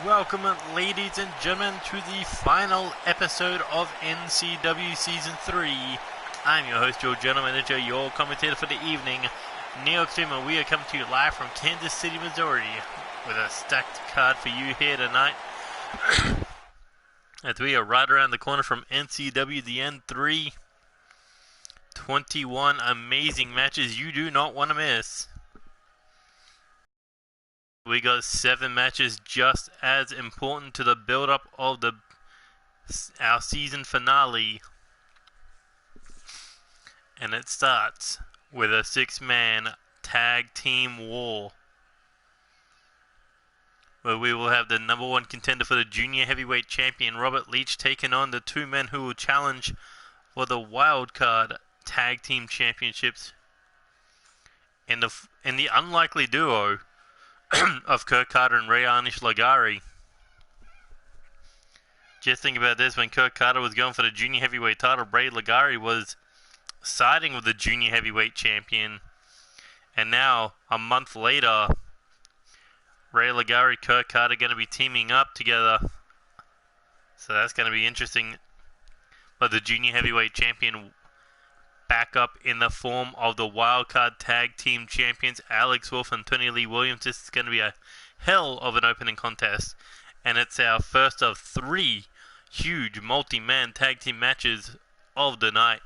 Welcome, ladies and gentlemen, to the final episode of NCW Season 3. I'm your host, your general manager, your commentator for the evening, Neo Extreme. We are coming to you live from Kansas City, Missouri, with a stacked card for you here tonight. As we are right around the corner from NCW the N3. 21 amazing matches you do not want to miss. We got 7 matches just as important to the build-up of our season finale. And it starts with a 6-man tag team war, where we will have the number 1 contender for the junior heavyweight champion, Robert Leach, taking on the 2 men who will challenge for the wildcard tag team championships in the unlikely duo of Kurt Carter and Ray Lagari. Just think about this: when Kurt Carter was going for the junior heavyweight title, Ray Lagari was siding with the junior heavyweight champion, and now a month later, Ray Lagari, Kurt Carter going to be teaming up together. So that's going to be interesting. But the junior heavyweight champion back up in the form of the wildcard tag team champions Alex Wolf and Tony Lee Williams. This is going to be a hell of an opening contest, and it's our first of 3 huge multi-man tag team matches of the night.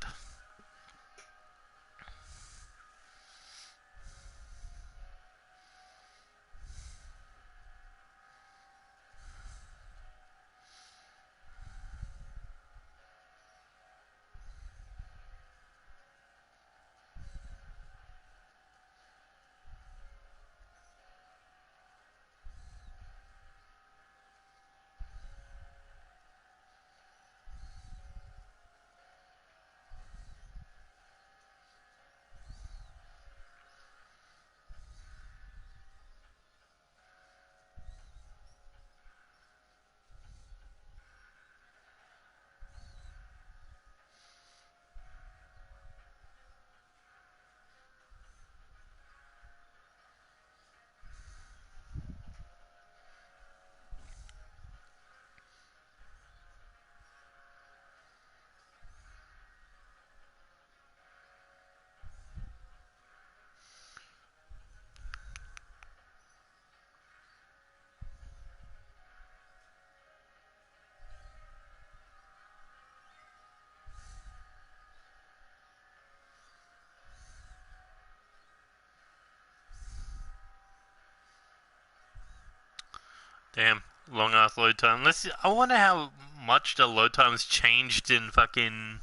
Damn, long ass load time. I wonder how much the load times changed in fucking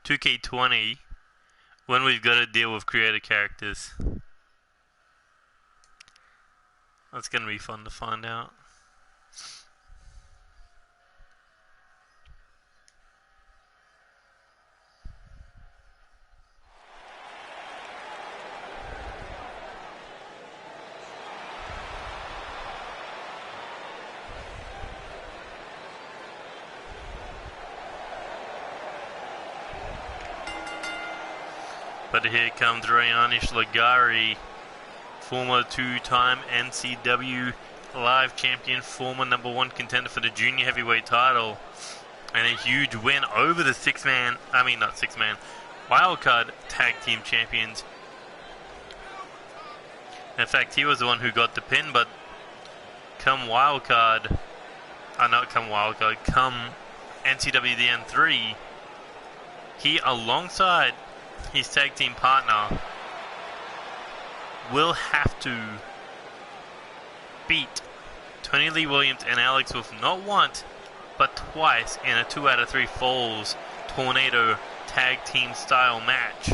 2K20 when we've got to deal with creative characters. That's gonna be fun to find out. But here comes Ray Lagari, former 2-time NCW Live Champion, former number 1 contender for the junior heavyweight title, and a huge win over the wildcard tag team champions. In fact, he was the one who got the pin, but come NCW the N3, he, alongside his tag team partner, will have to beat Tony Lee Williams and Alex Wolf not once, but twice in a 2 out of 3 falls tornado tag team style match.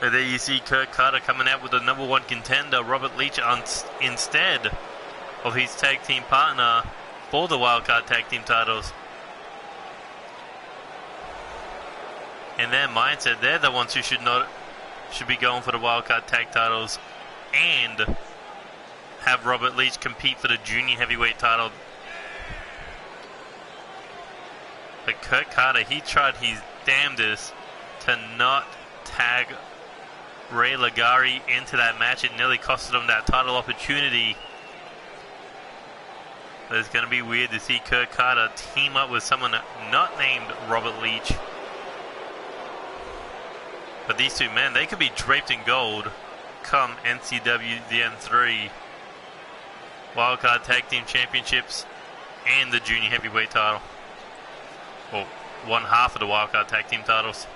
And there you see Kurt Carter coming out with the number 1 contender, Robert Leach, instead of his tag team partner for the wildcard tag team titles. In their mindset, they're the ones who should be going for the wildcard tag titles and have Robert Leach compete for the junior heavyweight title. But Kurt Carter, he tried his damnedest to not tag Ray Lagari into that match. It nearly costed him that title opportunity. But it's going to be weird to see Kurt Carter team up with someone not named Robert Leach. But these two men, they could be draped in gold come NCW S3 Wildcard Tag Team Championships and the Junior Heavyweight title. Or one half of the Wildcard Tag Team titles.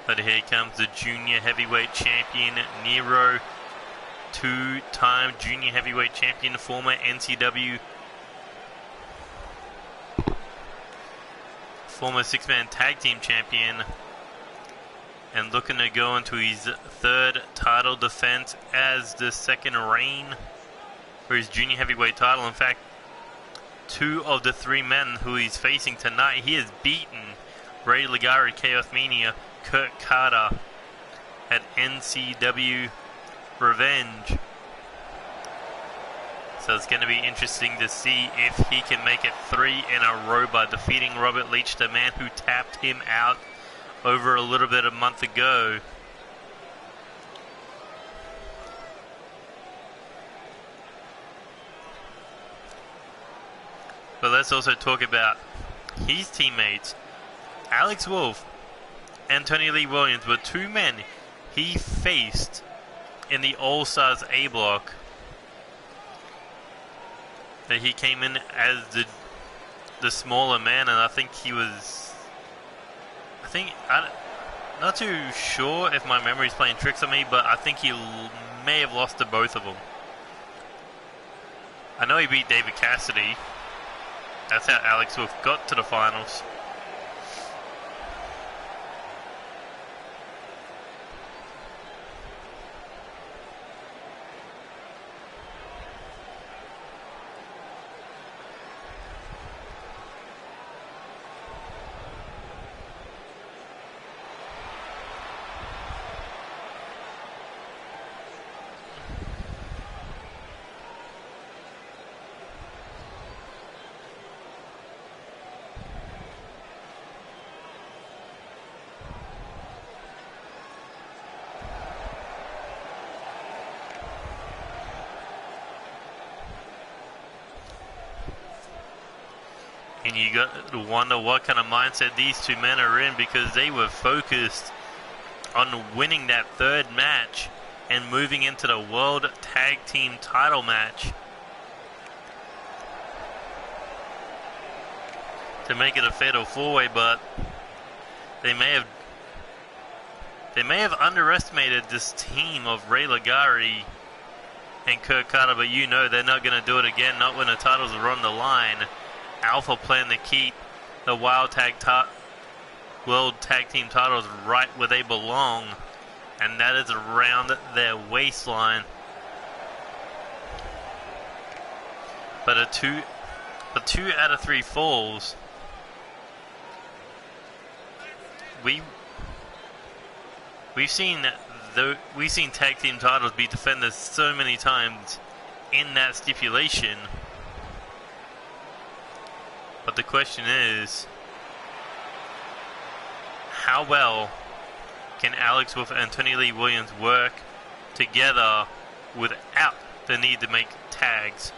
But here comes the Junior Heavyweight Champion, Nero. Two-time Junior Heavyweight Champion, former NCW. Former six-man Tag Team Champion. And looking to go into his third title defense as the second reign for his Junior Heavyweight title. In fact, two of the three men who he's facing tonight, he has beaten Ray Ligari, Chaos Mania, Kurt Carter at NCW Revenge. So it's going to be interesting to see if he can make it 3 in a row by defeating Robert Leach, the man who tapped him out over a little bit a month ago. But let's also talk about his teammates. Alex Wolf and Tony Lee Williams were two men he faced in the All-Stars A block. That he came in as the smaller man, and I think he was... I'm not too sure if my memory's playing tricks on me, but I think he may have lost to both of them. I know he beat David Cassidy. That's how Alex Wolf got to the finals. And you got to wonder what kind of mindset these two men are in, because they were focused on winning that third match and moving into the World Tag Team title match to make it a fatal four-way. But they may have underestimated this team of Ray Ligari and Kurt Carter, but you know they're not going to do it again, not when the titles are on the line. Alpha plan to keep the World Tag Team titles right where they belong, and that is around their waistline. But two out of 3 falls. We've seen tag team titles be defended so many times in that stipulation. But the question is, how well can Alex Wolf and Tony Lee Williams work together without the need to make tags?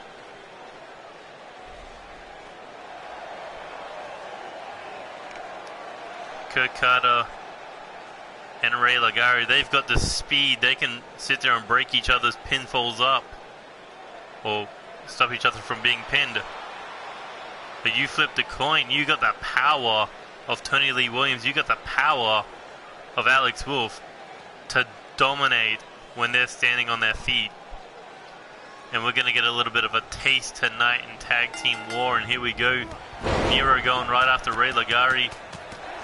Kurt Carter and Ray Ligari, they've got the speed. They can sit there and break each other's pinfalls up or stop each other from being pinned. But you flip the coin, you got the power of Tony Lee Williams, you got the power of Alex Wolf to dominate when they're standing on their feet. And we're going to get a little bit of a taste tonight in Tag Team War, and here we go. Nero going right after Ray Ligari,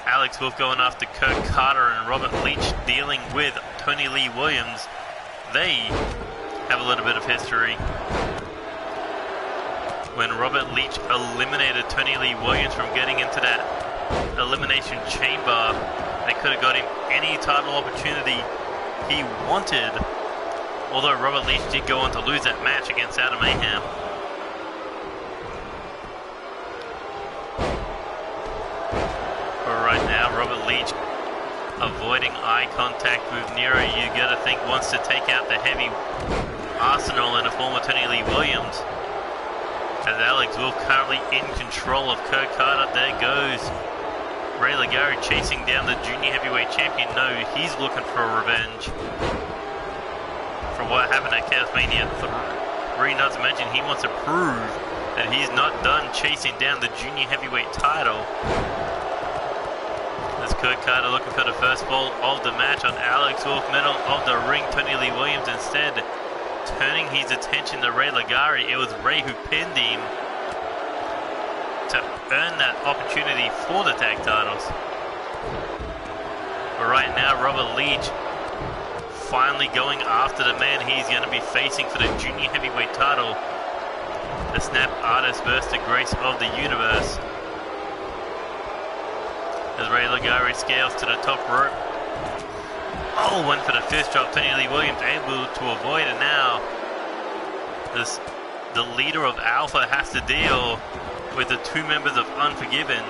Alex Wolf going after Kurt Carter, and Robert Leach dealing with Tony Lee Williams. They have a little bit of history. When Robert Leach eliminated Tony Lee Williams from getting into that elimination chamber, they could have got him any title opportunity he wanted. Although Robert Leach did go on to lose that match against Adam Mayhem. But right now, Robert Leach avoiding eye contact with Nero. You gotta think wants to take out the heavy arsenal in the form of Tony Lee Williams. As Alex Wolf currently in control of Kurt Carter. There goes Ray Ligari chasing down the junior heavyweight champion. No, he's looking for revenge for what happened at Chaos Mania 3. Not to mention he wants to prove that he's not done chasing down the junior heavyweight title. As Kurt Carter looking for the first fall of the match on Alex Wolf, middle of the ring. Tony Lee Williams instead turning his attention to Ray Ligari. It was Ray who pinned him to earn that opportunity for the tag titles. But right now, Robert Leach finally going after the man he's going to be facing for the junior heavyweight title. The Snap Artist versus the Grace of the Universe. As Ray Ligari scales to the top rope. Oh, went for the fist drop. Tony Lee Williams able to avoid it now. The leader of Alpha has to deal with the two members of Unforgiven.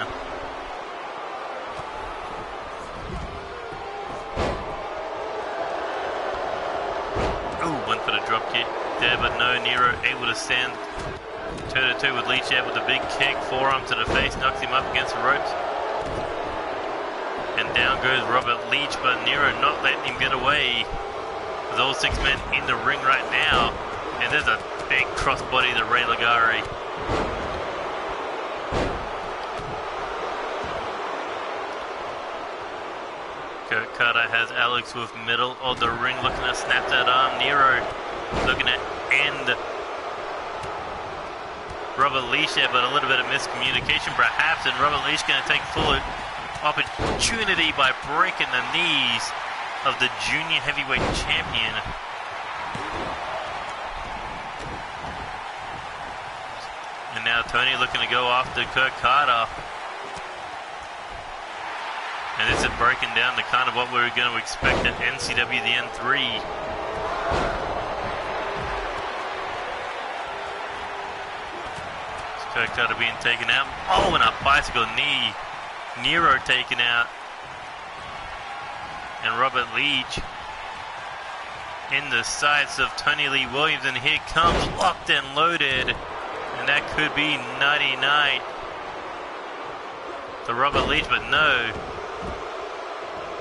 Oh, went for the drop kick there, but no, Nero able to stand toe-to-toe with Leach there with a big kick, forearm to the face, knocks him up against the ropes. And down goes Robert Leach, but Nero not letting him get away. With all six men in the ring right now. And there's a big crossbody to Ray Ligari. Kurt Carter has Alex with middle of the ring, looking to snap that arm. Nero looking to end Robert Leach there, but a little bit of miscommunication perhaps, and Robert Leach going to take full opportunity by breaking the knees of the junior heavyweight champion. And now Tony looking to go after Kurt Carter. And this is breaking down the kind of what we were going to expect at NCW the N3. Kurt Carter being taken out. Oh, and a bicycle knee. Nero taken out. And Robert Leach in the sights of Tony Lee Williams. And here comes locked and loaded. And that could be Nighty Night to Robert Leach, but no.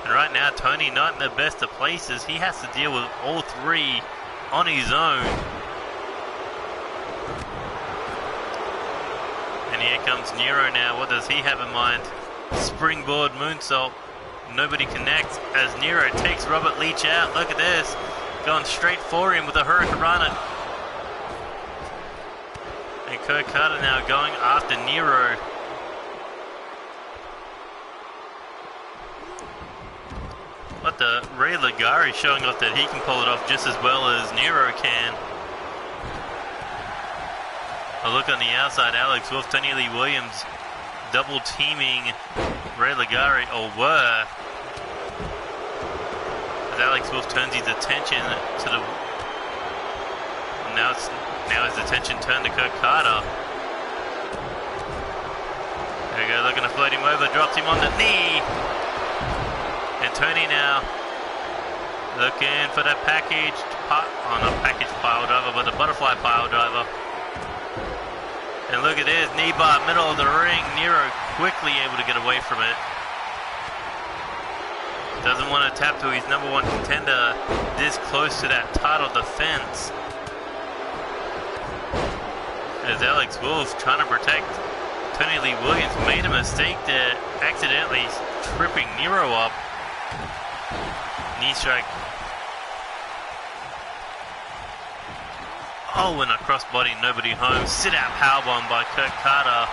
And right now, Tony not in the best of places. He has to deal with all three on his own. And here comes Nero now. What does he have in mind? Springboard moonsault. Nobody connects as Nero takes Robert Leach out. Look at this. Going straight for him with a Hurricanrana. And Kurt Carter now going after Nero. But the Ray Ligari showing off that he can pull it off just as well as Nero can. A look on the outside, Alex Wolf, Tony Lee Williams double teaming Ray Ligari, or were. As Alex Wolf turns his attention to the... Now his attention turned to Kurt Carter. There we go, looking to float him over, drops him on the knee. And Tony now looking for that package, not package pile driver, but the butterfly pile driver. And look at this, knee bar, middle of the ring. Nero quickly able to get away from it. Doesn't want to tap to his number one contender this close to that title defense. As Alex Wolf trying to protect Tony Lee Williams made a mistake there, accidentally tripping Nero up. Knee strike. Oh, and a crossbody, nobody home. Sit out powerbomb by Kurt Carter.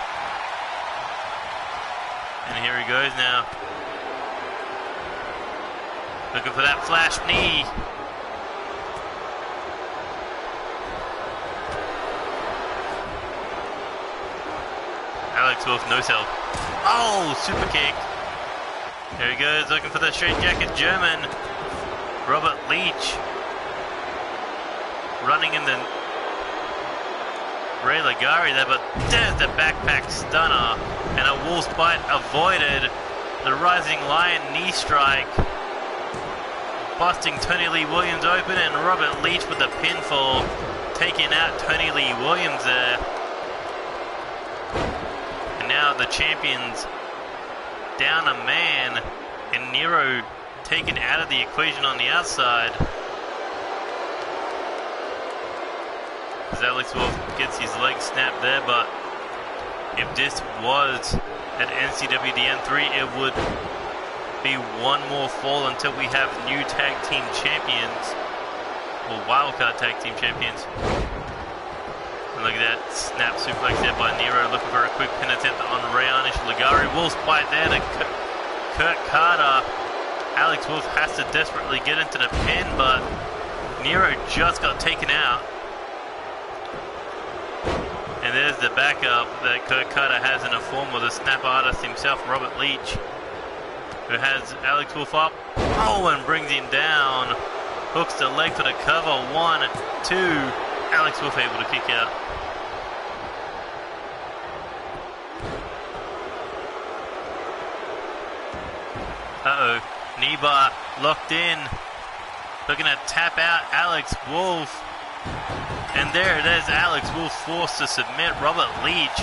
And here he goes now. Looking for that flash knee. Alex Wolf, no sell. Oh, super kick. There he goes, looking for the straight jacket German. Robert Leach running in the Ray Ligari there, but there's the backpack stunner. And a wolf's bite avoided The Rising Lion knee strike, busting Tony Lee Williams open, and Robert Leach with the pinfall, taking out Tony Lee Williams there. And now the champions down a man, and Nero taken out of the equation on the outside. As Alex Wolf gets his leg snapped there, but if this was at NCW N3, it would be one more fall until we have new tag team champions, or wildcard tag team champions. And look at that snap suplex there by Nero, looking for a quick pin attempt on Rayanish Ligari. Wolf's quite there to Kurt Carter. Alex Wolf has to desperately get into the pin, but Nero just got taken out. And there's the backup that Kurt Carter has in the form of the snap artist himself, Robert Leach, who has Alex Wolf up. Oh, and brings him down. Hooks the leg for the cover. 1, 2. Alex Wolf able to kick out. Uh-oh. Knee bar locked in. Looking to tap out Alex Wolf. And there it is, Alex Wolf forced to submit. Robert Leach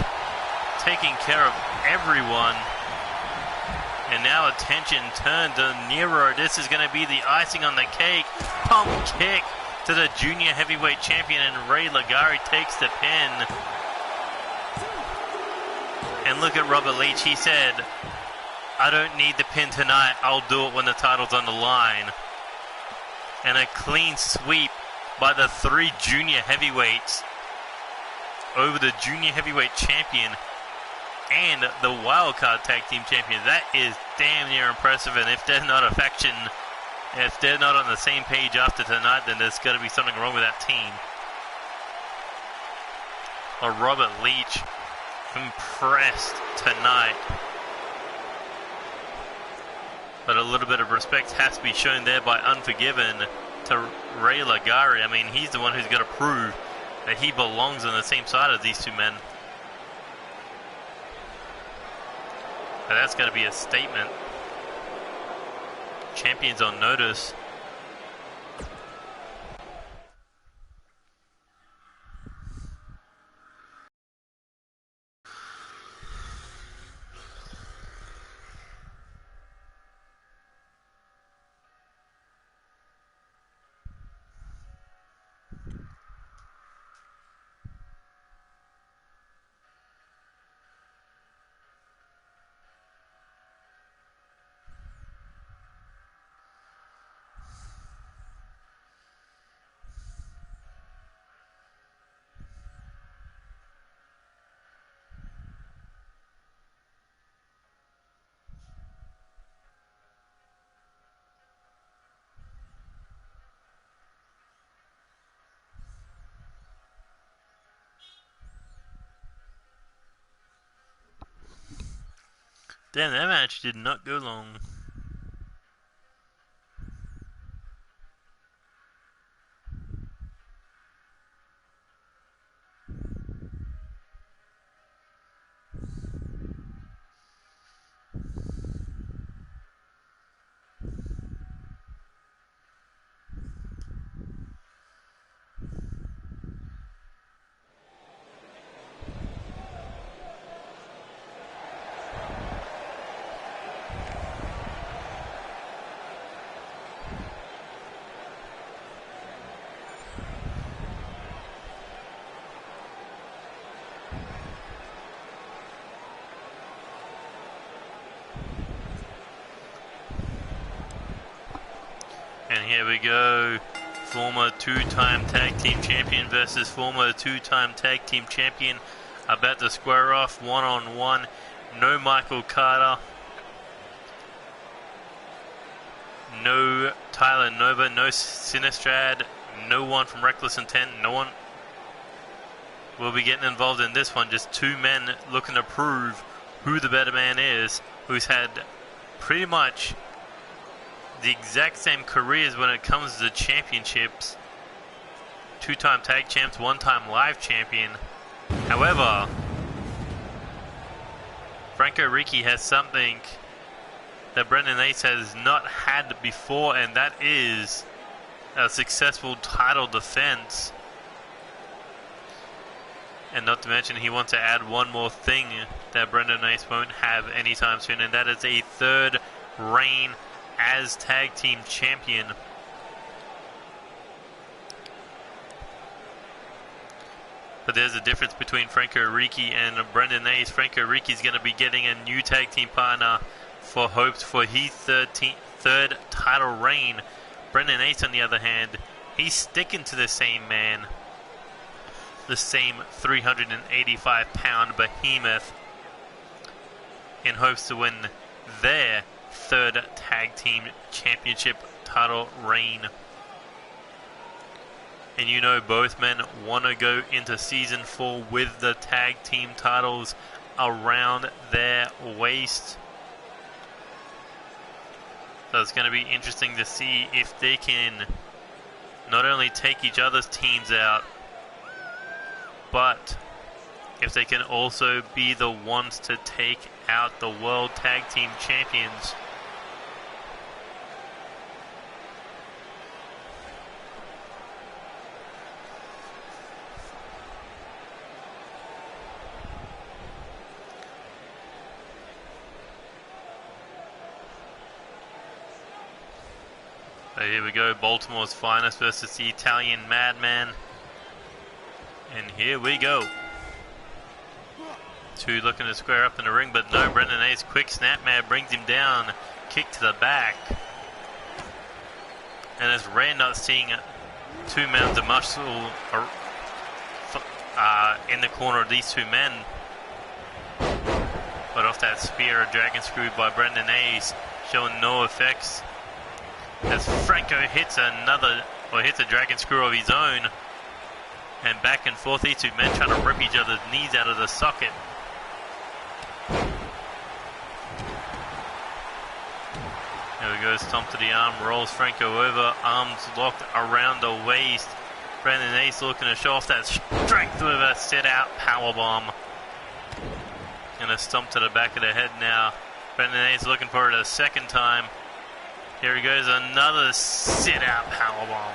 taking care of everyone. And now attention turned to Nero. This is going to be the icing on the cake. Pump kick to the junior heavyweight champion, and Ray Ligari takes the pin. And look at Robert Leach. He said, I don't need the pin tonight. I'll do it when the title's on the line. And a clean sweep by the 3 junior heavyweights over the junior heavyweight champion and the wildcard tag team champion. That is damn near impressive, and if they're not a faction, if they're not on the same page after tonight, then there's got to be something wrong with that team. Well, Robert Leach impressed tonight, but a little bit of respect has to be shown there by Unforgiven to Ray Ligari. I mean, he's the one who's got to prove that he belongs on the same side as these two men. But that's got to be a statement. Champions on notice. Damn, that match did not go long. And here we go, former 2-time tag team champion versus former 2-time tag team champion, about to square off one-on-one. No Michael Carter, no Tyler Nova, no Sinistrad, no one from Reckless Intent, no one will be getting involved in this one. Just 2 men looking to prove who the better man is, who's had pretty much the exact same careers when it comes to the championships. 2-time tag champs, 1-time live champion. However, Franco Ricci has something that Brendan Ace has not had before, and that is a successful title defense. And not to mention, he wants to add one more thing that Brendan Ace won't have anytime soon, and that is a third reign as tag team champion. But there's a difference between Franco Ricci and Brendan Ace. Franco Ricci is going to be getting a new tag team partner for hopes for his third title reign. Brendan Ace, on the other hand, he's sticking to the same man, the same 385-pound behemoth, in hopes to win their third tag team championship title reign. And you know both men want to go into season 4 with the tag team titles around their waist. So it's going to be interesting to see if they can not only take each other's teams out, but if they can also be the ones to take out the World Tag Team Champions. So here we go, Baltimore's Finest versus the Italian Madman. And here we go. Two looking to square up in the ring, but no, Brendan Ace, quick snap mad, brings him down, kick to the back. And it's rare not seeing two mounds of muscle in the corner of these two men. But off that spear, a dragon screw by Brendan Ace, showing no effects. As Franco hits a dragon screw of his own. And back and forth, these two men trying to rip each other's knees out of the socket. There we go, stomp to the arm, rolls Franco over, arms locked around the waist. Brendan Ace looking to show off that strength with a sit-out powerbomb. And a stomp to the back of the head now. Brendan Ace looking for it a second time. Here he goes, another sit-out powerbomb.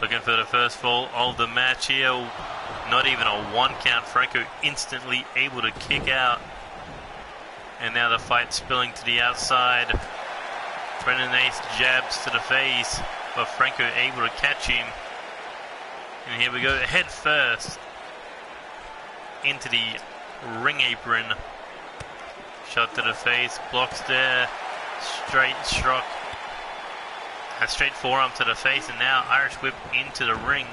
Looking for the first fall of the match here. Not even a one count. Franco instantly able to kick out. And now the fight spilling to the outside. Brendan Ace jabs to the face, but Franco able to catch him. And here we go, head first into the ring apron. Shot to the face, blocks there, straight struck. A straight forearm to the face, and now Irish whip into the ring.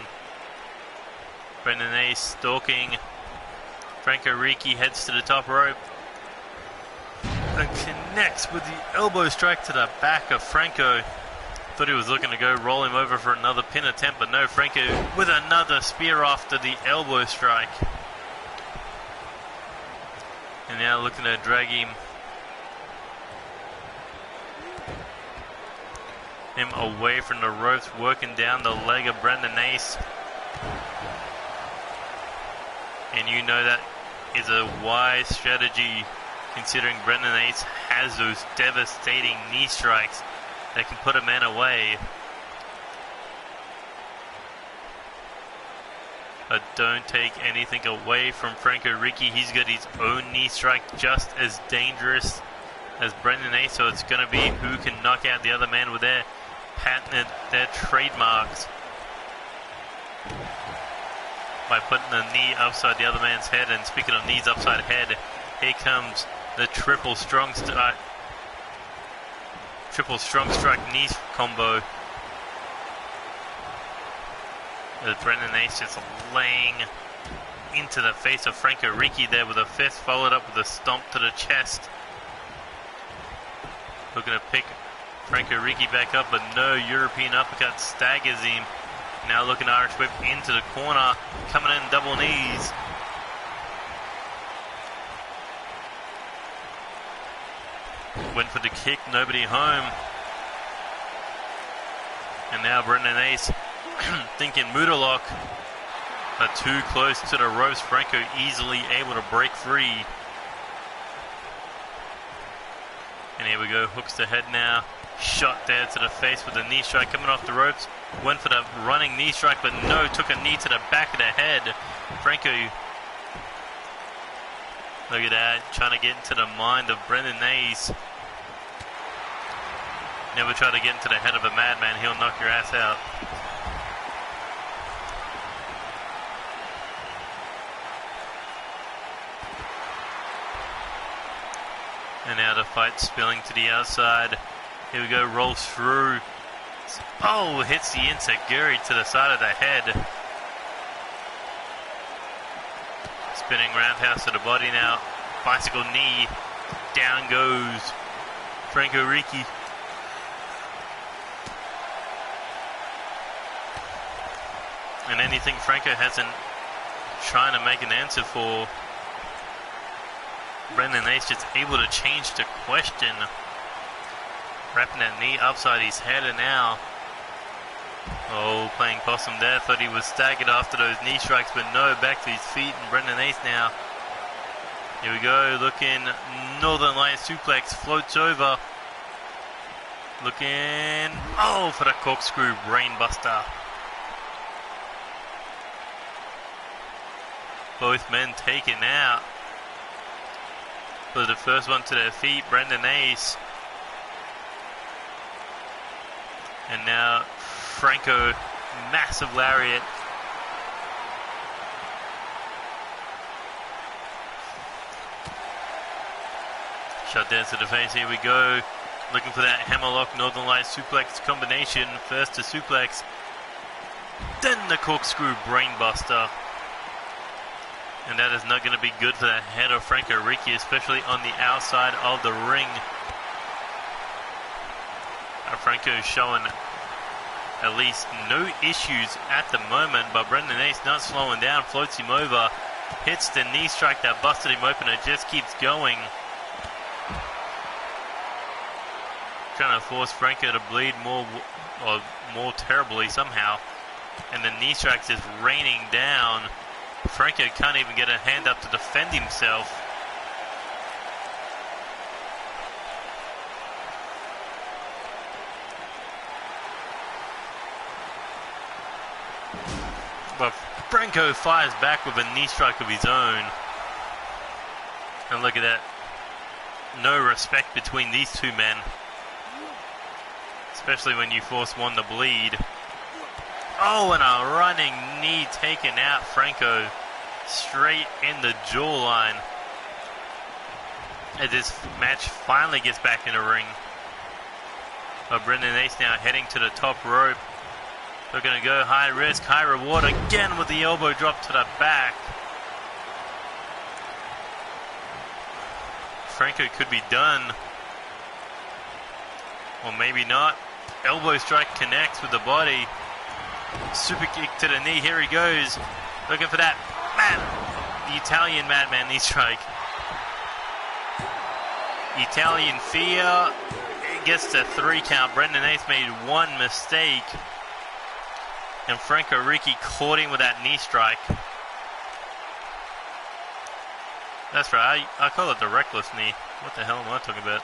Brendan Ace stalking. Franco Ricci heads to the top rope. And connects with the elbow strike to the back of Franco. Thought he was looking to go roll him over for another pin attempt, but no, Franco with another spear after the elbow strike. And now looking to drag him away from the ropes, working down the leg of Brendan Ace. And you know that is a wise strategy, considering Brendan Ace has those devastating knee strikes that can put a man away. But don't take anything away from Franco Ricci. He's got his own knee strike just as dangerous as Brendan Ace, so it's going to be who can knock out the other man with their patented, their trademarks, by putting the knee upside the other man's head. And speaking of knees upside head, here comes the triple strong strike knee combo. As Brendan Ace just laying into the face of Franco Ricci there with a fist, followed up with a stomp to the chest. Looking to pick Franco Ricci back up, but no, European uppercut staggers him. Now looking to Irish whip into the corner, coming in double knees. Went for the kick, nobody home. And now Brendan Ace thinking Muda lock, but too close to the ropes. Franco easily able to break free. And here we go, hooks the head now. Shot there to the face with a knee strike coming off the ropes. Went for the running knee strike, but no, took a knee to the back of the head. Franco, look at that, trying to get into the mind of Brendan Nays. Never try to get into the head of a madman, he'll knock your ass out. And now the fight spilling to the outside. Here we go, rolls through. Oh, hits the enziguri to the side of the head. Spinning roundhouse to the body now. Bicycle knee. Down goes Franco Ricci. And anything Franco hasn't trying to make an answer for, Brendan Nays just able to change the question. Wrapping that knee upside his head, and now, oh, playing possum there. Thought he was staggered after those knee strikes, but no, back to his feet, and Brendan Nays now. Here we go, looking, Northern Light suplex, floats over. Looking, oh, for the corkscrew brainbuster. Both men taken out. For the first one to their feet, Brendan Nays. And now Franco, massive lariat. Shot down to the face, here we go. Looking for that hammerlock Northern Light suplex combination. First to suplex, then the corkscrew brainbuster. And that is not going to be good for the head of Franco Ricci, especially on the outside of the ring. Franco showing at least no issues at the moment, but Brendan Nays not slowing down, floats him over, hits the knee strike that busted him open, it just keeps going. Trying to force Franco to bleed more terribly somehow. And the knee strike's just raining down. Franco can't even get a hand up to defend himself. But Franco fires back with a knee strike of his own. And look at that. No respect between these two men. Especially when you force one to bleed. Oh, and a running knee taken out Franco. Straight in the jawline. As this match finally gets back in the ring. But Brendan Nays now heading to the top rope. They're going to go high risk, high reward again with the elbow drop to the back. Franco could be done. Or maybe not. Elbow strike connects with the body. Super kick to the knee. Here he goes. Looking for that. Man. The Italian madman knee strike. Italian fear. It gets the 3 count. Brendan Nays made one mistake. And Franco Ricci caught him with that knee strike. That's right. I call it the reckless knee. What the hell am I talking about?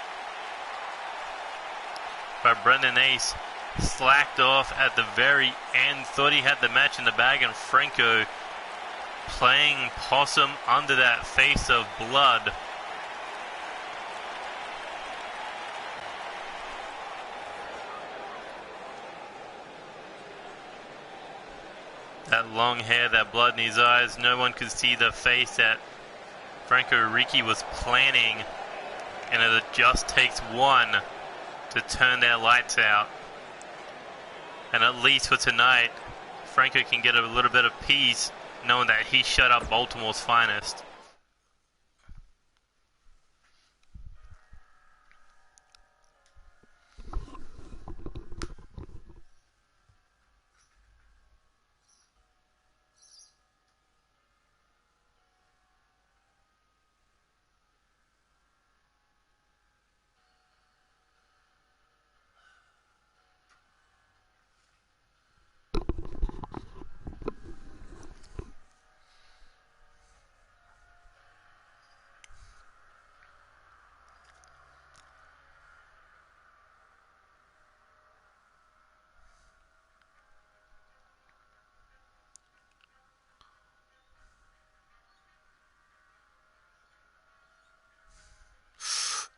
But Brendan Nays slacked off at the very end. Thought he had the match in the bag, and Franco playing possum under that face of blood. That long hair, that blood in his eyes. No one could see the face that Franco Ricci was planning. And it just takes one to turn their lights out. And at least for tonight, Franco can get a little bit of peace knowing that he shut up Baltimore's finest.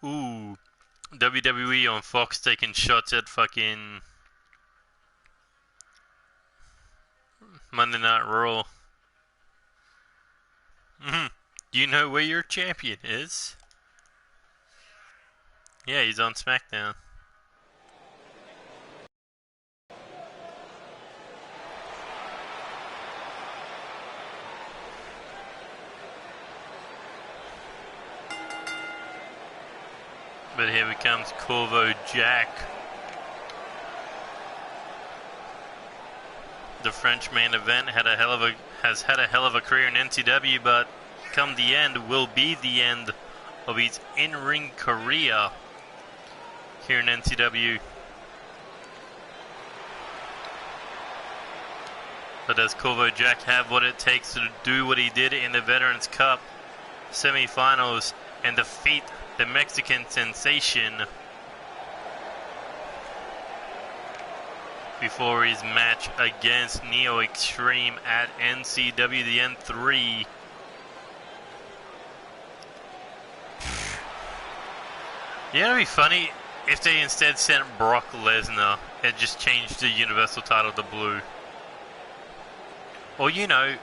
Ooh, WWE on Fox taking shots at fucking Monday Night Raw. Do you know where your champion is? Yeah, he's on SmackDown. But here comes Corvo Jack. The French main event has had a hell of a career in NCW, but come the end will be the end of his in-ring career here in NCW. But does Corvo Jack have what it takes to do what he did in the Veterans Cup semifinals and defeat the Mexican sensation before his match against Neo Extreme at NCW the N3? You know, it'd be funny if they instead sent Brock Lesnar and just changed the Universal title to blue. Or, you know,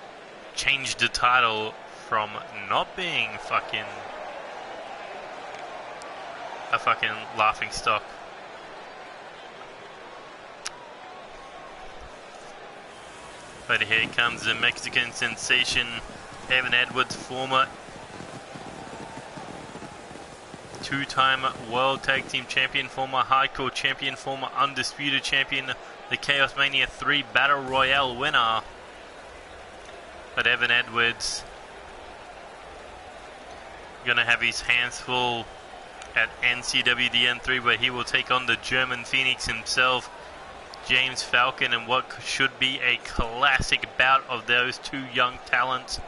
changed the title from not being fucking a fucking laughing stock. But here comes the Mexican sensation, Evan Edwards, former two-time World Tag Team Champion, former Hardcore Champion, former Undisputed Champion, the Chaos Mania 3 Battle Royale winner. But Evan Edwards gonna have his hands full at NCW N3, where he will take on the German Phoenix himself, James Falcon, in what should be a classic bout of those two young talents.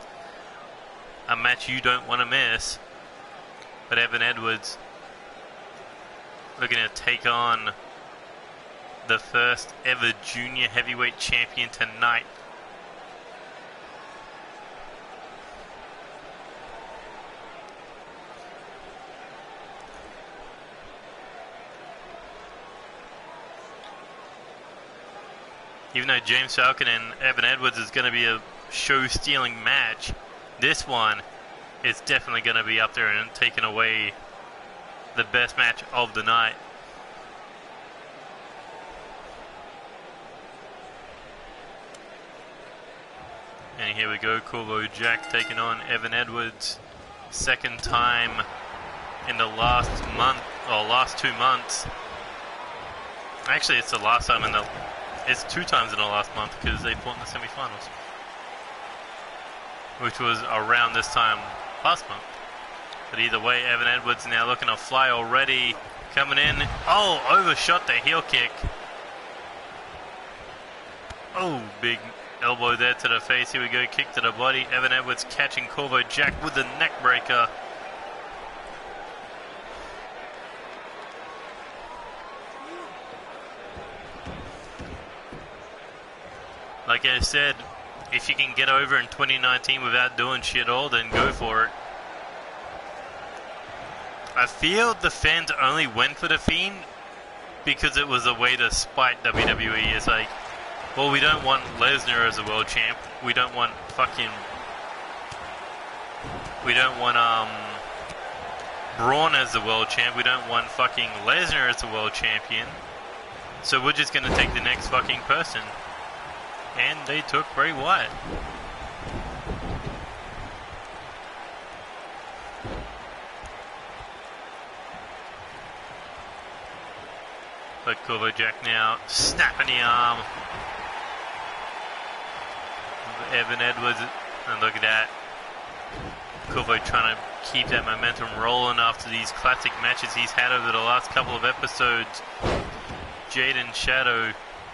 A match you don't want to miss. But Evan Edwards looking to take on the first ever junior heavyweight champion tonight. Even though James Falcon and Evan Edwards is going to be a show-stealing match, this one is definitely going to be up there and taking away the best match of the night. And here we go, Corvo Jack taking on Evan Edwards. Second time in the last month, or last 2 months. Actually, it's the last time in the... It's 2 times in the last month because they fought in the semifinals, which was around this time last month. But either way, Evan Edwards now looking to fly already, coming in. Oh, overshot the heel kick. Oh, big elbow there to the face. Here we go, kick to the body. Evan Edwards catching Corvo Jack with the neck breaker. Like I said, if you can get over in 2019 without doing shit all, then go for it. I feel the fans only went for the Fiend because it was a way to spite WWE. It's like, well, we don't want Lesnar as a world champ. We don't want Braun as the world champ. We don't want fucking Lesnar as the world champion. So we're just gonna take the next fucking person. And they took Bray Wyatt. But Corvo Jack now snapping the arm. Evan Edwards, and look at that. Corvo trying to keep that momentum rolling after these classic matches he's had over the last couple of episodes. Jade and Shadow